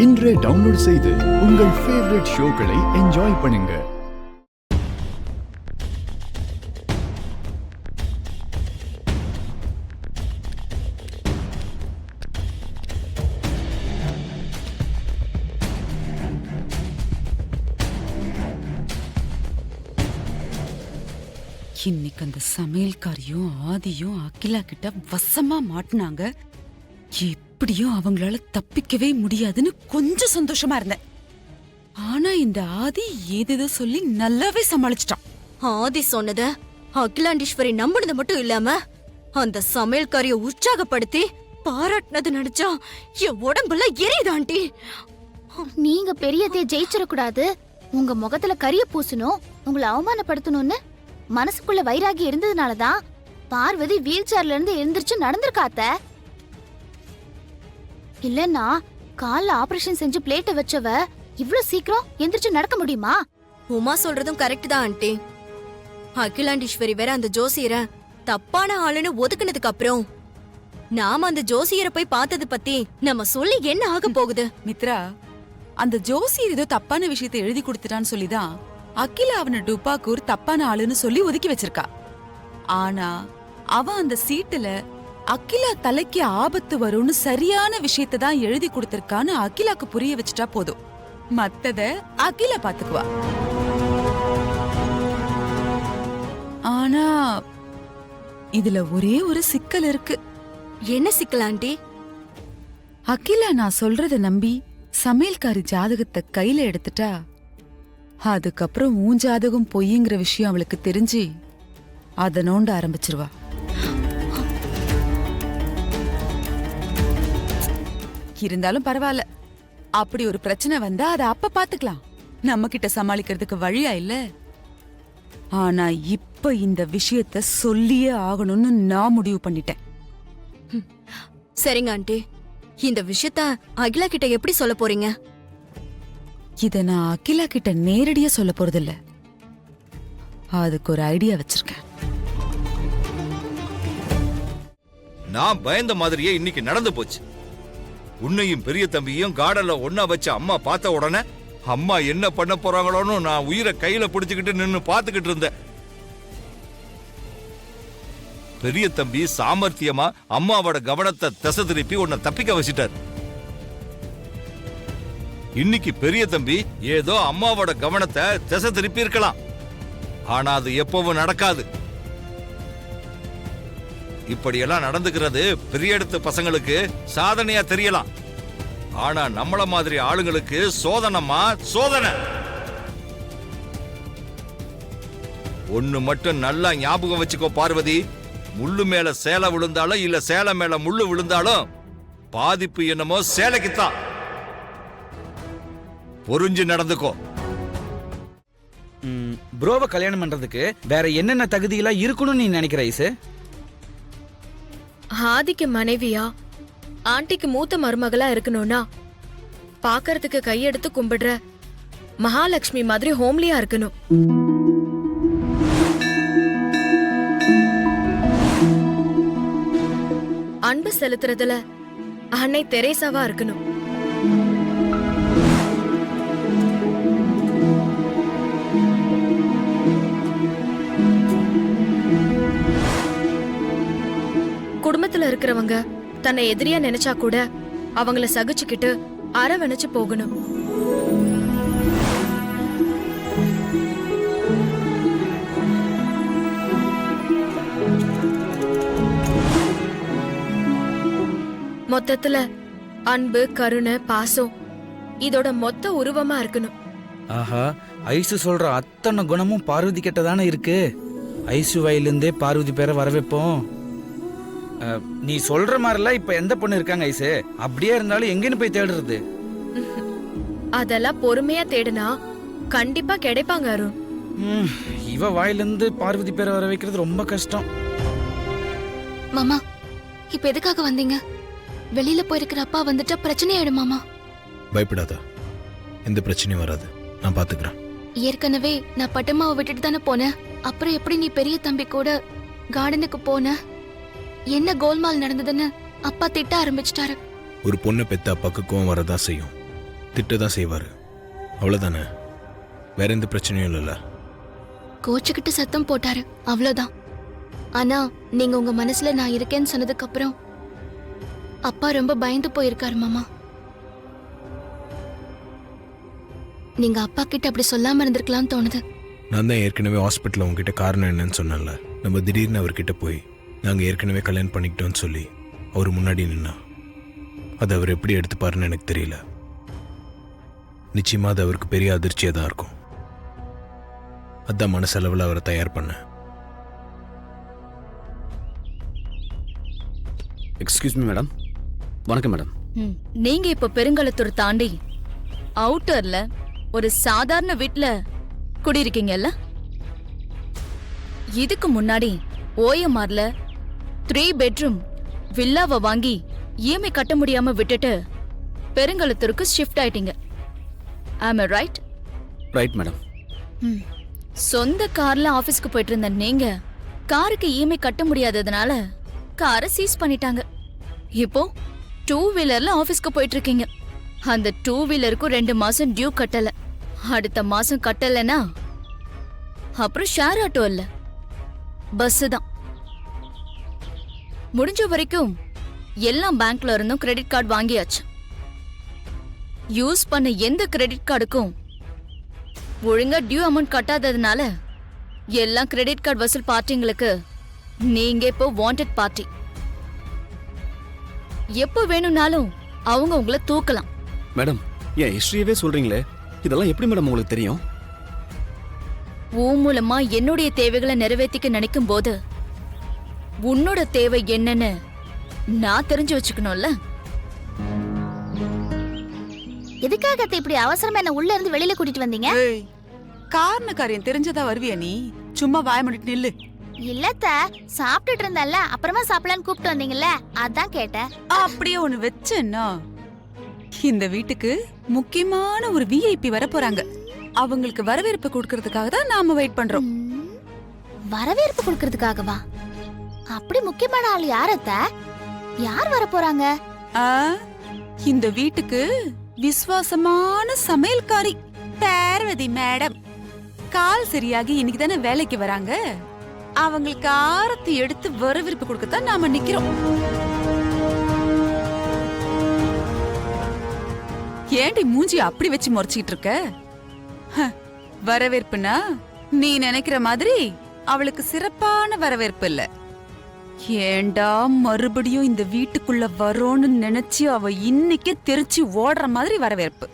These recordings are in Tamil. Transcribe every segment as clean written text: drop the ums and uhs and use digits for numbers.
இன்றே டவுன்லோட் செய்து உங்கள் ஃபேவரட் ஷோக்களை என்ஜாய் பண்ணுங்க. இன்னைக்கு அந்த சமையல்காரியும் ஆதியும் அகிலா கிட்ட வசமா மாட்டினாங்க. எப்படியும் அவங்களால தப்பிக்கவே முடியாதுன்னு கொஞ்சம் சந்தோஷமா இருந்தேன். ஆனா இந்த ஆதி ஏதேதோ சொல்லி நல்லாவே சமாளிச்சிட்டான். ஆதி சொன்னத அகிலாண்டீஸ்வரி நம்பினது மட்டும் இல்லாம அந்த சமையல்காரிய உற்சாகப்படுத்தி பாராட்டினது நினைச்சா என் உடம்புல எரியுது ஆண்டி. நீங்க பெரியதே ஜெயிச்சிடக்கூடாது, உங்க முகத்துல கரிய பூசணும், உங்களை அவமானப்படுத்தணும்னு மனசுக்குள்ள வைராகி இருந்ததுனாலதான் பார்வதி வீல் சேர்ல இருந்து எழுந்திருச்சு நடந்திருக்காத்த. இல்லன்னா கால்ல ஆபரேஷன் செஞ்சு பிளேட்ட வச்சவ இவ்ளோ சீக்கிரம் எந்திரிச்சு நடக்க முடியுமா? உமா சொல்றதும் கரெக்ட் தான் ஆண்டி. அகிலாண்டீஸ்வரி வேற அந்த ஜோசியரை தப்பான ஆளுன்னு ஒதுக்குனதுக்கு அப்புறம் நாம அந்த ஜோசியரை போய் பார்த்தது பத்தி நம்ம சொல்லி என்ன ஆக போகுது? மித்ரா, அந்த ஜோசியர் ஏதோ தப்பான விஷயத்தை எழுதி கொடுத்துட்டான்னு சொல்லிதான் அகிலா அவனை டுபாக்கூர் தப்பான ஆளுன்னு சொல்லி ஒதுக்கி வச்சிருக்கா. ஆனா அவன் அந்த சீட்டுல அகிலா தலைக்கு ஆபத்து வரும்னு சரியான விஷயத்தை தான் எழுதி கொடுத்திருக்கான்னு அகிலாக்கு புரிய வச்சுட்டா போதும். மத்தத அகிலா பாத்துக்குவா. ஆனா இதுல ஒரே ஒரு சிக்கல் இருக்கு. என்ன சிக்கல் ஆண்டி? அகிலா நான் சொல்றத நம்பி சமையல்காரி ஜாதகத்தை கையில எடுத்துட்டா, அதுக்கப்புறம் உன் ஜாதகம் பொய்ங்கிற விஷயம் அவளுக்கு தெரிஞ்சு அத நோண்ட ஆரம்பிச்சிருவா. இருந்தாலும் பரவாயில்ல, அப்படி ஒரு பிரச்சனை வந்தா அத அப்ப பாத்துக்கலாம், நம்ம கிட்ட சமாளிக்கிறதுக்கு வழியா இல்ல. ஆனா இப்ப இந்த விஷயத்த சொல்லியே ஆகணும்னு நான் முடிவு பண்ணிட்டேன். சரிங்க ஆண்டி, இந்த விஷயத்த அகிலா கிட்ட எப்படி சொல்ல போறீங்க? இத நான் அகிலா கிட்ட நேரடியா சொல்ல போறதில்ல, அதுக்கு ஒரு ஐடியா வச்சிருக்கேன். நான் பயந்த மாதிரியே இன்னைக்கு நடந்து போச்சு. உன்னையும் பெரிய தம்பியும் கார்டன்ல ஒன்னா வச்ச அம்மா பார்த்த உடனே அம்மா என்ன பண்ண போறாங்களோன்னு நான் உயிரை கையில பிடிச்சுக்கிட்டு நின்னு பாத்துக்கிட்டு இருந்தேன். பெரிய தம்பி சாமர்த்தியமா அம்மாவோட கவனத்தை திசை திருப்பி உன்னை தப்பிக்க வச்சிட்டார். இன்னைக்கு பெரிய தம்பி ஏதோ அம்மாவோட கவனத்தை திசை திருப்பி இருக்கலாம், ஆனா அது எப்பவும் நடக்காது. இப்படியெல்லாம் நடந்துக்கிறது பெரிய இடத்து பசங்களுக்கு சாதனையா தெரியலாம், ஆனா நம்மள மாதிரி ஆளுங்களுக்கு சோதனமா சோதனை. ஒண்ணு மட்டும் நல்லா ஞாபகம் வச்சுக்கோ பார்வதி, முள்ளு மேல சேலை விழுந்தாலும் இல்ல சேலை மேல முள்ளு விழுந்தாலும் பாதிப்பு என்னமோ சேலைக்குத்தான். புரிஞ்சு நடந்துக்கோ. ப்ரோவை கல்யாணம் பண்றதுக்கு வேற என்னென்ன தகுதியெல்லாம் இருக்கணும்னு நீ நினைக்கிற ஐசு? ஆதிக்கு மனைவியா ஆண்டிக்கு மூத்த மருமகளா இருக்கணும்னா பாக்கறதுக்கு கையெடுத்து கும்பிடுற மகாலட்சுமி மாதிரி ஹோம்லியா இருக்கணும். அன்பு செலுத்துறதுல அன்னை தெரேசாவா இருக்கணும். குடும்பத்துல இருக்கிறவங்க தன்னை எதிரியா நினைச்சா கூட அவங்கள சகிச்சுக்கிட்டு அரவணைச்சு போகணும். மொத்தத்துல அன்பு, கருணை, பாசம் இதோட மொத்த உருவமா இருக்கணும். ஆஹா, ஐசு சொல்ற அத்தனை குணமும் பார்வதி கிட்ட தானே இருக்கு. ஐசு வாயிலிருந்தே பார்வதி பேரை வர வைப்போம். நீ சொல்ற மாதிரிலாம் இப்ப எந்த பொண்ணு இருக்காங்க ஐசு? அப்படியே இருந்தாலும் எங்கன்னு போய் தேடுறது? அதெல்லாம் பொறுமையா தேடுனா கண்டிப்பா கிடைப்பாங்க அருண். இவ வாயிலிருந்து பார்வதி பேரை வர வைக்கிறது ரொம்ப கஷ்டம். மாமா, இப்ப எதுக்காக வந்தீங்க? வெளியில போயிருக்கிற அப்பா வந்துட்டா பிரச்சனை ஆயிடும் மாமா. பயப்படாத, எந்த பிரச்சனையும் வராது, நான் பாத்துக்கிறேன். ஏற்கனவே நான் பட்டம்மாவை விட்டுட்டு தானே போனேன். அப்புறம் எப்படி நீ பெரிய தம்பி கூட கார்டனுக்கு போன? என்ன கோல்மால் நடந்ததுன்னு அப்பா திட்ட ஆரம்பிச்சிட்டாரு. ஒரு பொண்ணு பெத்த அப்பாக்கு கோவம் வரதான் செய்யும். திட்ட தான் செய்வார். அவ்வளோதானே, வேற எந்த பிரச்சனையும் இல்லைல்ல. கோச்சுக்கிட்டு சத்தம் போட்டாரு, அவ்வளவுதான். ஆனா நீங்க உங்க மனசுல நான் இருக்கேன்னு சொன்னதுக்கு அப்புறம் அப்பா ரொம்ப பயந்து போயிருக்காரு மாமா. நீங்க அப்பா கிட்ட அப்படி சொல்லாம இருந்திருக்கலாம்னு தோணுது. நான் தான் ஏற்கனவே ஹாஸ்பிட்டலில் உங்ககிட்ட காரணம் என்னன்னு சொன்னேன்ல. நம்ம திடீர்னு அவர்கிட்ட போய் நாங்கள் ஏற்கனவே கல்யாணம் பண்ணிக்கிட்டோன்னு சொல்லி அவர் முன்னாடி நின்னா அது அவர் எப்படி எடுத்துப்பாருன்னு எனக்கு தெரியல. நிச்சயமாக அது அவருக்கு பெரிய அதிர்ச்சியாக தான் இருக்கும். அதான் மனசளவில் அவரை தயார் பண்ணேன். Excuse me madam. வணக்கம் மேடம். நீங்க இப்ப பெருங்கலத்தூர் தாண்டி அவுட்டர்ல ஒரு சாதாரண வீட்ல குடியிருக்கீங்கல்ல? இதுக்கு முன்னாடி ஓஎம்ஆர்ல 3 பெட்ரூம் வில்லாவை வாங்கி இஎம்ஐ கட்ட முடியாம விட்டுட்டு பெருங்கலத்தூருக்கு ஷிஃப்ட் ஆயிட்டீங்க. ஆம் ஐ ரைட்? Right madam. சொந்த கார்ல ஆபீஸ்க்கு போயிட்டு இருந்த நீங்க காருக்கு இஎம்ஐ கட்ட முடியாததுனால காரை சீஸ் பண்ணிட்டாங்க. இப்போ 2 வீலர்ல ஆபீஸ்க்கு போயிட்டு இருக்கீங்க. அந்த 2 வீலருக்கும் 2 மாசம் டியூ கட்டல. அடுத்த மாசம் கட்டலனா அப்புறம் ஷேர் ஆட்டோ இல்ல, பஸ் தான். முடிஞ்ச வரைக்கும் எல்லாம் பேங்க்ல இருந்தும் கிரெடிட் கார்டு வாங்கியாச்சு. யூஸ் பண்ண எந்த கிரெடிட் கார்டுக்கும் ஒழுங்கா டியூ அமௌண்ட் கட்டாததுனால எல்லா கிரெடிட் கார்டு வசூல் பார்ட்டிங்களுக்கு நீங்க இப்போ வாண்டட் பார்ட்டி. எப்போ வேணும்னாலும் அவங்க உங்களை தூக்கலாம். மேடம், ஏன் ஹிஸ்டரியவே சொல்றீங்களே, இதெல்லாம் எப்படி மேடம் உங்களுக்கு தெரியும்? மூலமா என்னுடைய தேவைகளை நிறைவேற்றிக்க நினைக்கும் போது உன்னோட தேவை என்னன்னு நான் தெரிஞ்சு வச்சுக்கணும்ல. எதுக்காக அத்தை இப்படி அவசரமா என்ன உள்ள இருந்து வெளியில கூட்டிட்டு வந்தீங்க? காரண காரியம் தெரிஞ்சதா வருவியா நீ? சும்மா வாய மூடிட்டு நில்லு. இல்லத்த, சாப்பிட்டுட்டு இருந்தல்ல, அப்புறமா சாப்பிடலான்னு கூப்பிட்டு வந்தீங்கல்ல, அதான் கேட்டேன். அப்படியே ஒண்ணு வச்சேன்னா, இந்த வீட்டுக்கு முக்கியமான ஒரு விஐபி வர போறாங்க. அவங்களுக்கு வரவேற்பு கொடுக்கறதுக்காக தான் நாம வெயிட் பண்றோம். வரவேற்பு கொடுக்கறதுக்காகவா? அப்படி முக்கியமான ஆள் யார் அத்தை? யார் வர போறாங்க? இந்த வீட்டுக்கு விசுவாசமான சமையல்காரி பார்வதி மேடம். கால் சரியாகி இன்னைக்கு தானே வேலைக்கு வராங்க. அவங்களுக்கு ஆரத்தி எடுத்து வரவேற்பு கொடுக்கத்தான் நாம நிக்கிறோம். ஏண்டி மூஞ்சி அப்படி வச்சு முறைச்சிட்டு இருக்க? வரவேற்புனா நீ நினைக்கிற மாதிரி அவளுக்கு சிறப்பான வரவேற்பு இல்ல. ஏண்டா மறுபடியும் இந்த வீட்டுக்குள்ள வரோன்னு நினைச்சு அவ இன்னைக்கே தெரிச்சு ஓடுற மாதிரி வரவேற்பு.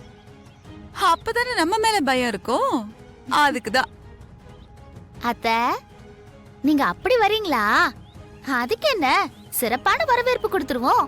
அப்பதானே நம்ம மேல பயம் இருக்கும். அதுக்குதான். அத்தை, நீங்க அப்படி வரீங்களா? அதுக்கு என்ன, சிறப்பான வரவேற்பு கொடுத்துருவோம்.